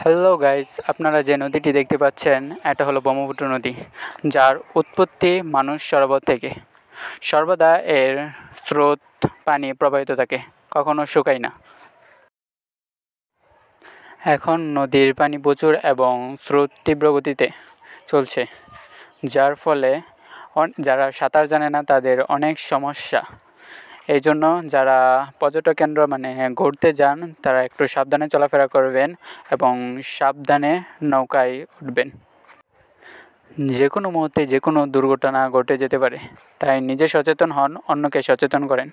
Hello guys, আপনারা যে নদীটি দেখতে পাচ্ছেন এটা হলো ব্রহ্মপুত্র নদী, যার উৎপত্তি মানুষ সরোবর থেকে। সর্বদা এর স্রোত পানি প্রবাহিত থাকে, কখনো শুকায় না। এখন নদীর পানি প্রচুর এবং স্রোত তীব্র গতিতে চলছে, যার ফলে যারা সাঁতার জানে না তাদের অনেক সমস্যা। এই জন্য যারা পর্যটক কেন্দ্র ঘুরতে যান তারা একটু সাবধানে চলাফেরা করবেন এবং সাবধানে নৌকায় উঠবেন। যে কোনো মুহূর্তে যে কোনো দুর্ঘটনা ঘটে যেতে পারে, তাই নিজে সচেতন হন, অন্যকে সচেতন করেন।